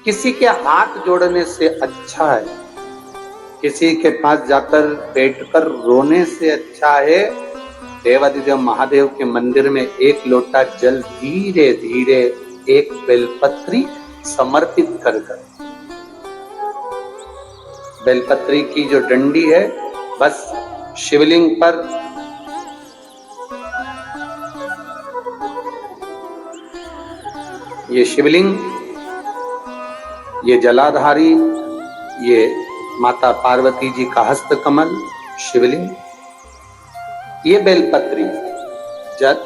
किसी के हाथ जोड़ने से अच्छा है, किसी के पास जाकर बैठकर रोने से अच्छा है देवाधिदेव महादेव के मंदिर में एक लोटा जल धीरे धीरे एक बेलपत्री समर्पित कर बेलपत्री की जो डंडी है बस शिवलिंग पर ये शिवलिंग, ये जलाधारी, ये माता पार्वती जी का हस्तकमल शिवलिंग, ये बेलपत्री,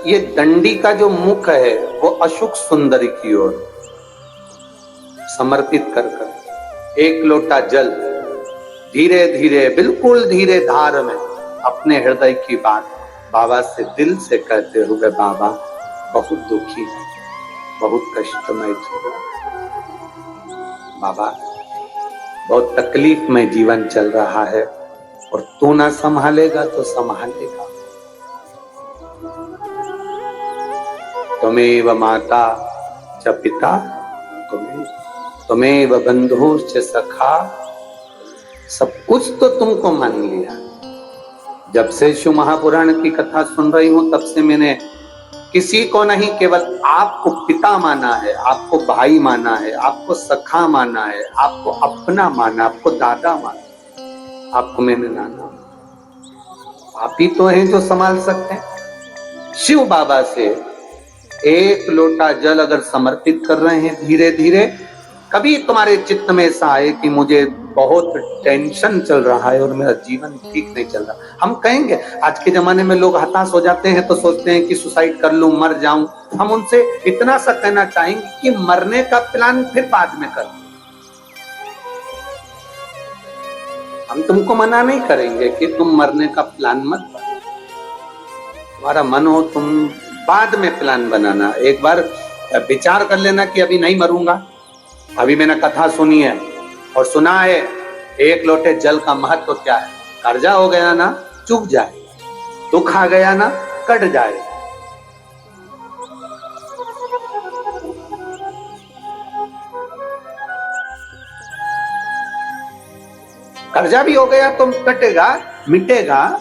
ये दंडी का जो मुख है वो अशुक सुंदरी की ओर समर्पित कर एक लोटा जल धीरे धीरे बिल्कुल धीरे धार में अपने हृदय की बात बाबा से दिल से कहते हुए, बाबा बहुत दुखी है, बहुत कष्टमय जीवन, बाबा बहुत तकलीफ में जीवन चल रहा है और तू ना संभालेगा तो संभालेगा। त्वमेव माता च पिता त्वमेव बंधु च सखा, सब कुछ तो तुमको मान लिया। जब से शिव महापुराण की कथा सुन रही हूं तब से मैंने किसी को नहीं, केवल आपको पिता माना है, आपको भाई माना है, आपको सखा माना है, आपको अपना माना, आपको दादा माना, आपको मैंने नाना। आप ही तो हैं जो संभाल सकते हैं। शिव बाबा से एक लोटा जल अगर समर्पित कर रहे हैं धीरे धीरे, कभी तुम्हारे चित्त में ऐसा आए कि मुझे बहुत टेंशन चल रहा है और मेरा जीवन ठीक नहीं चल रहा, हम कहेंगे, आज के जमाने में लोग हताश हो जाते हैं तो सोचते हैं कि सुसाइड कर लूं, मर जाऊं। हम उनसे इतना सा कहना चाहेंगे कि मरने का प्लान फिर बाद में कर। हम तुमको मना नहीं करेंगे कि तुम मरने का प्लान मत बनाओ, तुम्हारा मन हो तुम बाद में प्लान बनाना। एक बार विचार कर लेना कि अभी नहीं मरूंगा। अभी मैंने कथा सुनी है और सुना है एक लोटे जल का महत्व क्या है। कर्जा हो गया ना चुक जाए, दुख आ गया ना कट जाए। कर्जा भी हो गया तो कटेगा, मिटेगा।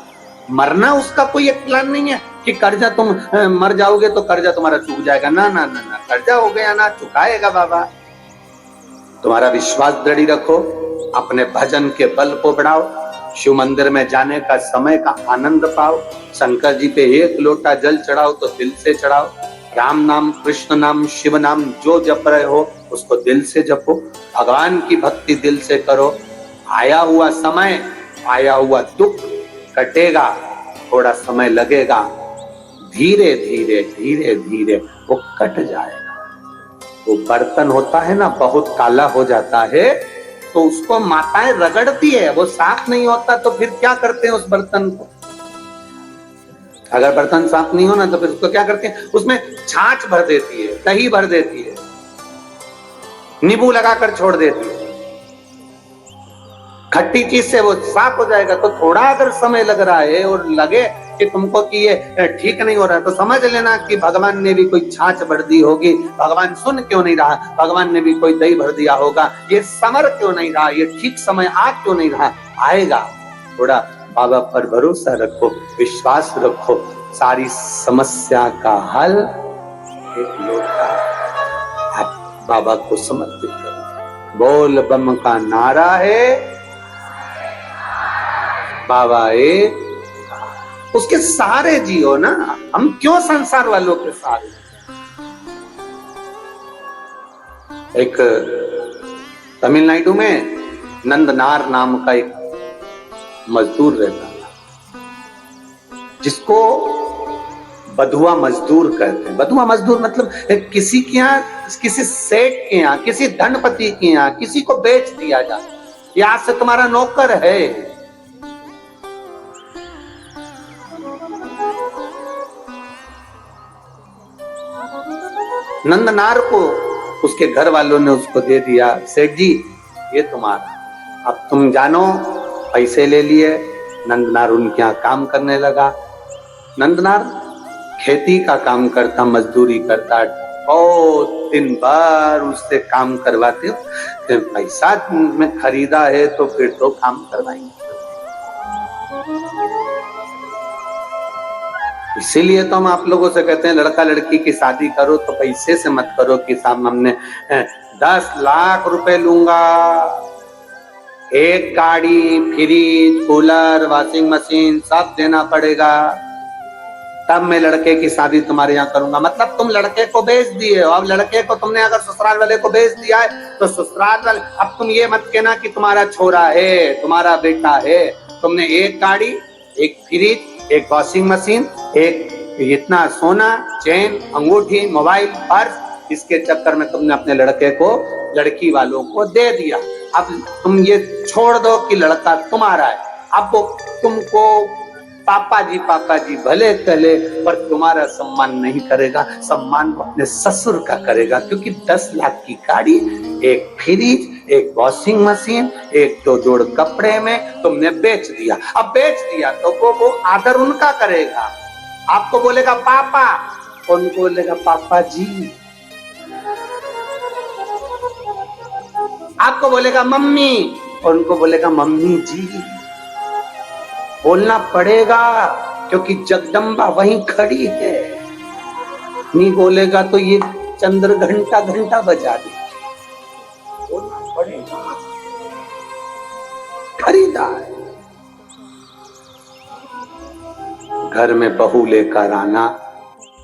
मरना उसका कोई एक प्लान नहीं है कि कर्जा तुम मर जाओगे तो कर्जा तुम्हारा चुक जाएगा। ना ना ना ना, कर्जा हो गया ना चुकाएगा बाबा। तुम्हारा विश्वास दृढ़ रखो, अपने भजन के बल को बढ़ाओ, शिव मंदिर में जाने का समय का आनंद पाओ, शंकर जी पे एक लोटा जल चढ़ाओ तो दिल से चढ़ाओ। राम नाम, कृष्ण नाम, शिव नाम जो जप रहे हो उसको दिल से जपो, भगवान की भक्ति दिल से करो। आया हुआ समय, आया हुआ दुख कटेगा, थोड़ा समय लगेगा, धीरे धीरे धीरे धीरे वो कट जाएगा। वो बर्तन होता है ना बहुत काला हो जाता है तो उसको माताएं रगड़ती है, वो साफ नहीं होता तो फिर क्या करते हैं उस बर्तन को। अगर बर्तन साफ नहीं हो ना तो फिर उसको क्या करते हैं, उसमें छाछ भर देती है, दही भर देती है, नींबू लगाकर छोड़ देती है, खट्टी चीज से वो साफ हो जाएगा। तो थोड़ा अगर समय लग रहा है और लगे कि तुमको कि ये ठीक नहीं हो रहा तो समझ लेना कि भगवान ने भी कोई छाछ भर दी होगी, भगवान सुन क्यों नहीं रहा, भगवान ने भी कोई दही भर दिया होगा, ये समर क्यों नहीं रहा, ये ठीक समय आ क्यों नहीं रहा। आएगा। थोड़ा बाबा पर भरोसा रखो, विश्वास रखो, सारी समस्या का हल एक लोटा आप बाबा को समर्पित करो। बोल बम का नारा है, बाबा एक, उसके सहारे जियो ना। हम क्यों संसार वालों के सहारे। एक तमिलनाडु में नंदनार नाम का एक मजदूर रहता था जिसको बधुआ मजदूर कहते हैं। बधुआ मजदूर मतलब किसी के यहाँ, किसी सेठ के यहाँ, किसी धनपति के यहाँ किसी को बेच दिया जाता, यहाँ से तुम्हारा नौकर है। नंदनार को उसके घर वालों ने उसको दे दिया, सेठ जी ये तुम्हारा, अब तुम जानो। पैसे ले लिए, नंदनार उनके यहाँ काम करने लगा। नंदनार खेती का काम करता, मजदूरी करता, बहुत दिन भर उससे काम करवाते हो, फिर पैसा में खरीदा है तो फिर तो काम करवाएंगे। इसीलिए तो हम आप लोगों से कहते हैं लड़का लड़की की शादी करो तो पैसे से मत करो कि साहब हमने 10 लाख रुपए लूंगा, एक गाड़ी, फ्रिज, कूलर, वॉशिंग मशीन सब देना पड़ेगा, तब मैं लड़के की शादी तुम्हारे यहाँ करूंगा। मतलब तुम लड़के को बेच दिए हो। अब लड़के को तुमने अगर ससुराल वाले को बेच दिया है तो ससुराल वाले, अब तुम ये मत कहना कि तुम्हारा छोरा है, तुम्हारा बेटा है। तुमने एक गाड़ी, एक फ्रिज, एक वॉशिंग मशीन, एक इतना सोना, चेन, अंगूठी, मोबाइल, पर्स, इसके चक्कर में तुमने अपने लड़के को लड़की वालों को दे दिया। अब तुम ये छोड़ दो कि लड़का तुम्हारा है। अब वो तुमको पापा जी भले कहले, पर तुम्हारा सम्मान नहीं करेगा, सम्मान वो अपने ससुर का करेगा। क्योंकि 10 लाख की गाड़ी, एक फ्रिज, एक वॉशिंग मशीन, एक 2 जोड़ कपड़े में तुमने बेच दिया। अब बेच दिया तो वो आदर उनका करेगा। आपको बोलेगा पापा, उनको बोलेगा पापा जी। आपको बोलेगा मम्मी, उनको बोलेगा मम्मी जी। बोलना पड़ेगा क्योंकि जगदम्बा वहीं खड़ी है। नहीं बोलेगा तो ये चंद्र घंटा घंटा बजा दे। बोलना पड़ेगा, खरीदार। घर में बहू लेकर आना,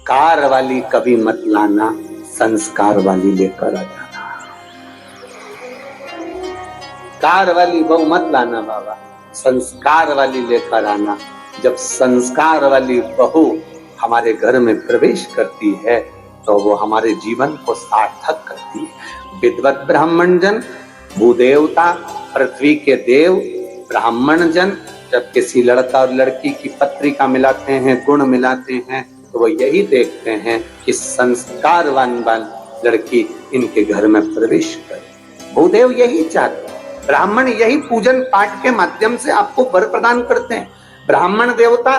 कार वाली कभी मत लाना, संस्कार वाली लेकर आ जाना। कार वाली बहू मत लाना बाबा, संस्कार वाली लेकर आना। जब संस्कार वाली बहू हमारे घर में प्रवेश करती है तो वो हमारे जीवन को सार्थक करती है। विद्वत ब्राह्मण जन, भूदेवता, पृथ्वी के देव, ब्राह्मण जन जब किसी लड़का और लड़की की पत्रिका मिलाते हैं, गुण मिलाते हैं, तो वो यही देखते हैं कि संस्कारवान लड़की इनके घर में प्रवेश करे। भूदेव यही चाहते हैं। ब्राह्मण यही पूजन पाठ के माध्यम से आपको वर प्रदान करते हैं। ब्राह्मण देवता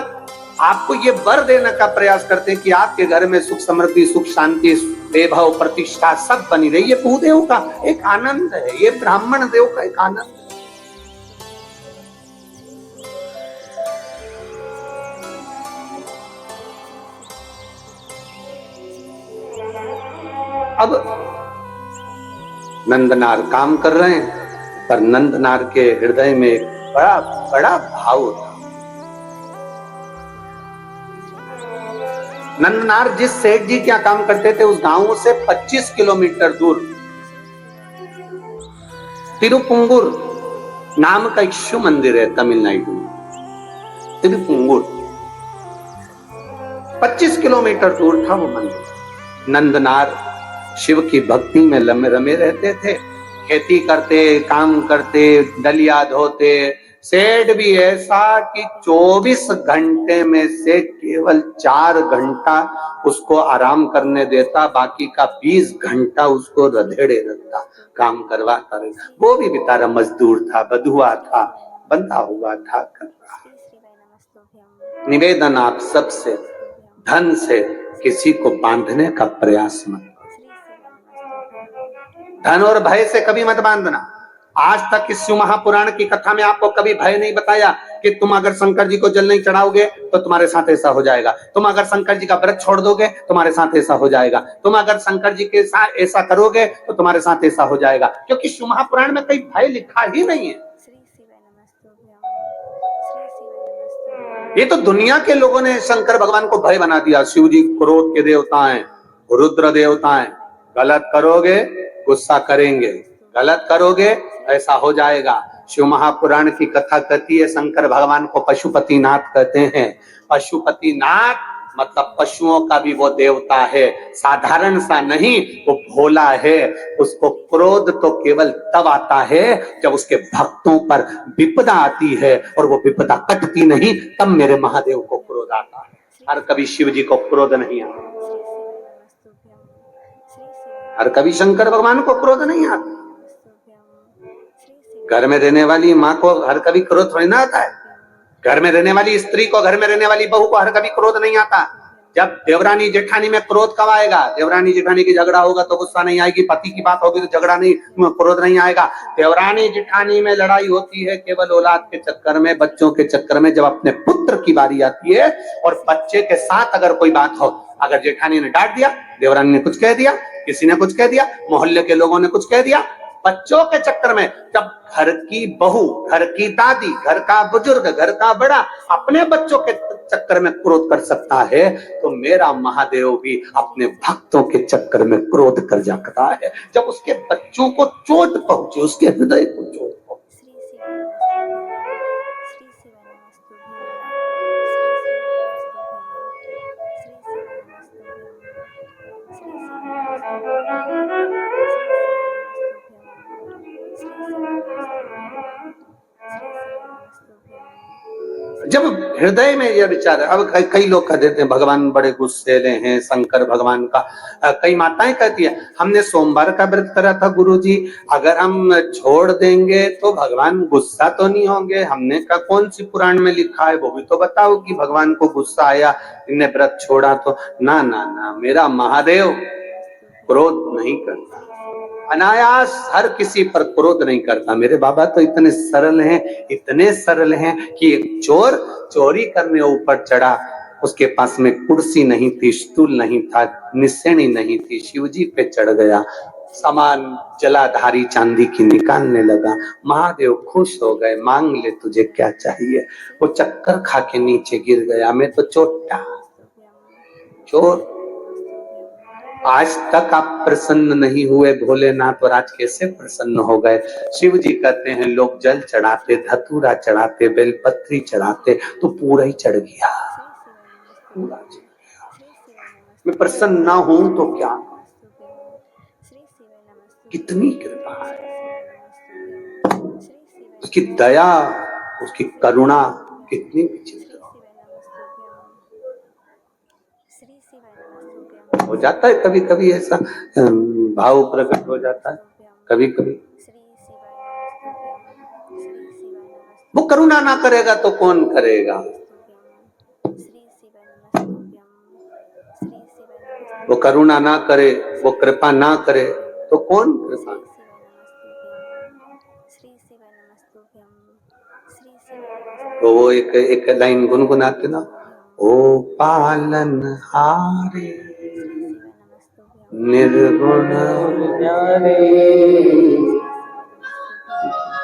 आपको ये वर देने का प्रयास करते हैं कि आपके घर में सुख समृद्धि, सुख शांति, वैभव, प्रतिष्ठा सब बनी रही। ये भूदेव का एक आनंद है, ये ब्राह्मण देव का एक आनंद है। अब नंदनार काम कर रहे हैं, पर नंदनार के हृदय में एक बड़ा बड़ा भाव था। नंदनार जिस सेठ जी क्या काम करते थे उस गांव से 25 किलोमीटर दूर तिरुपुंगुर नाम का एक शिव मंदिर है तमिलनाडु में। तिरुपुंगुर 25 किलोमीटर दूर था वो मंदिर। नंदनार शिव की भक्ति में रमे रहते थे, खेती करते, काम करते, डलिया धोते। सेठ भी ऐसा कि 24 घंटे में से केवल 4 घंटा उसको आराम करने देता, बाकी का 20 घंटा उसको रधेड़े रखता, काम करवाता रहता। वो भी बेचारा मजदूर था, बधुआ था, बंधा हुआ था, कर रहा। निवेदन आप सबसे, धन से किसी को बांधने का प्रयास मत, धन और भय से कभी मत बांधना। आज तक इस शिव महापुराण की कथा में आपको कभी भय नहीं बताया कि तुम अगर शंकर जी को जल नहीं चढ़ाओगे तो तुम्हारे साथ ऐसा हो जाएगा, तुम अगर शंकर जी का व्रत छोड़ दोगे तुम्हारे साथ ऐसा हो जाएगा, तुम अगर शंकर जी के साथ ऐसा करोगे तो तुम्हारे साथ ऐसा हो जाएगा। क्योंकि शिव महापुराण में कोई भय लिखा ही नहीं है। ये तो दुनिया के लोगों ने शंकर भगवान को भय बना दिया। शिव जी क्रोध के देवता हैं, रुद्र देवता हैं, गलत करोगे गुस्सा करेंगे, गलत करोगे ऐसा हो जाएगा। शिव महापुराण की कथा कहती है शंकर भगवान को पशुपतिनाथ कहते हैं। पशुपतिनाथ मतलब पशुओं का भी वो देवता है, साधारण सा नहीं, वो भोला है। उसको क्रोध तो केवल तब आता है जब उसके भक्तों पर विपदा आती है, और वो विपदा कटती नहीं, तब मेरे महादेव को क्रोध आता है। हर कभी शिव जी को क्रोध नहीं आता, हर कभी शंकर भगवान को क्रोध नहीं आता। घर में रहने वाली माँ को हर कभी क्रोध थोड़ी ना आता है। घर में रहने वाली स्त्री को, घर में रहने वाली बहू को हर कभी क्रोध नहीं आता। जब देवरानी जेठानी में क्रोध कब आएगा? देवरानी जेठानी की झगड़ा होगा तो गुस्सा नहीं आएगी, पति की बात होगी तो झगड़ा नहीं, क्रोध नहीं आएगा। देवरानी जेठानी में लड़ाई होती है केवल औलाद के चक्कर में, बच्चों के चक्कर में। जब अपने पुत्र की बारी आती है और बच्चे के साथ अगर कोई बात हो, अगर जेठानी ने डांट दिया, देवरानी ने कुछ कह दिया, किसी ने कुछ कह दिया, मोहल्ले के लोगों ने कुछ कह दिया, बच्चों के चक्कर में, जब घर की बहू, घर की दादी, घर का बुजुर्ग, घर का बड़ा अपने बच्चों के चक्कर में क्रोध कर सकता है, तो मेरा महादेव भी अपने भक्तों के चक्कर में क्रोध कर सकता है। जब उसके बच्चों को चोट पहुंचे, उसके हृदय को चोट जब हृदय में यह विचार है। अब कई लोग कह देते हैं भगवान बड़े गुस्सेले हैं, शंकर भगवान का। कई माताएं कहती है हमने सोमवार का व्रत करा था गुरुजी, अगर हम छोड़ देंगे तो भगवान गुस्सा तो नहीं होंगे? हमने कहा कौन सी पुराण में लिखा है, वो भी तो बताओ कि भगवान को गुस्सा आया, इन्हें व्रत छोड़ा तो। ना ना ना, मेरा महादेव क्रोध नहीं करता, अनायास हर किसी पर क्रोध नहीं करता। मेरे बाबा तो इतने सरल हैं, इतने सरल हैं कि एक चोर चोरी करने ऊपर चढ़ा, उसके पास में कुर्सी नहीं थी, स्टूल नहीं था, निसेनी नहीं थी, शिवजी पे चढ़ गया, सामान जलाधारी चांदी की निकालने लगा। महादेव खुश हो गए, मांग ले तुझे क्या चाहिए। वो चक्कर खा के नीचे गिर गया, मैं तो चोटा चोर। आज तक आप प्रसन्न नहीं हुए भोलेनाथ, और आज कैसे प्रसन्न हो गए? शिव जी कहते हैं लोग जल चढ़ाते, धतूरा चढ़ाते, बेलपत्री चढ़ाते, तो पूरा ही चढ़ गया, पूरा चढ़ गया। मैं प्रसन्न ना हूं तो क्या? कितनी कृपा है, उसकी दया, उसकी करुणा कितनी विचित्र हो जाता है। कभी कभी ऐसा भाव प्रकट हो जाता है, कभी कभी। वो करुणा ना करेगा तो कौन करेगा? वो करुणा ना करे, वो कृपा ना करे तो कौन कृपा? तो वो एक लाइन गुनगुनाते ना, ओ पालन हारे निर्गुण प्यारे,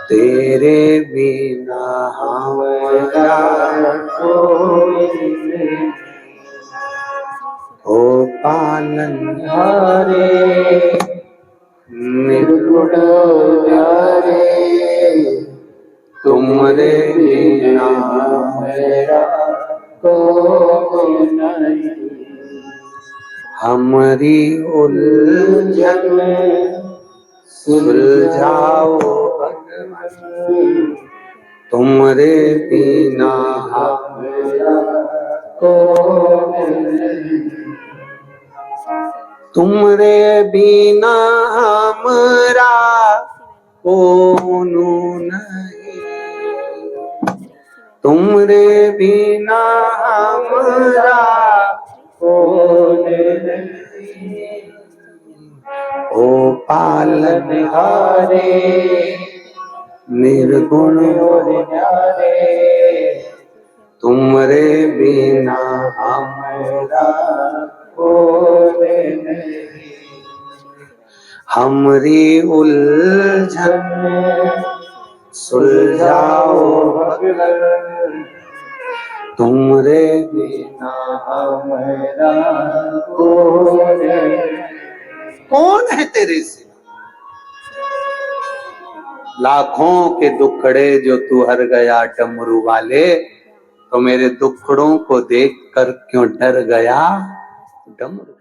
तेरे बिना हमारा कोई नहीं। ओ पालन हारे निर्गुण प्यारे, तुमरे बिना मेरा कोई नहीं। हमारी उलझन सुलझाओ भगवान, तुमरे बिना हमारा कोई नहीं। तुमरे बिना हमारा कौन नहीं, तुमरे बिना हमारा कौन नहीं। ओ पालनहारे निर्गुण और न्यारे, तुमरे बिना हमारा कौन नहीं। हमरी उलझन सुलझाओ भगवान, तुमरे बिना हमारा कौन है तेरे से? लाखों के दुखड़े जो तू हर गया डमरू वाले, तो मेरे दुखड़ों को देखकर क्यों डर गया डमरू?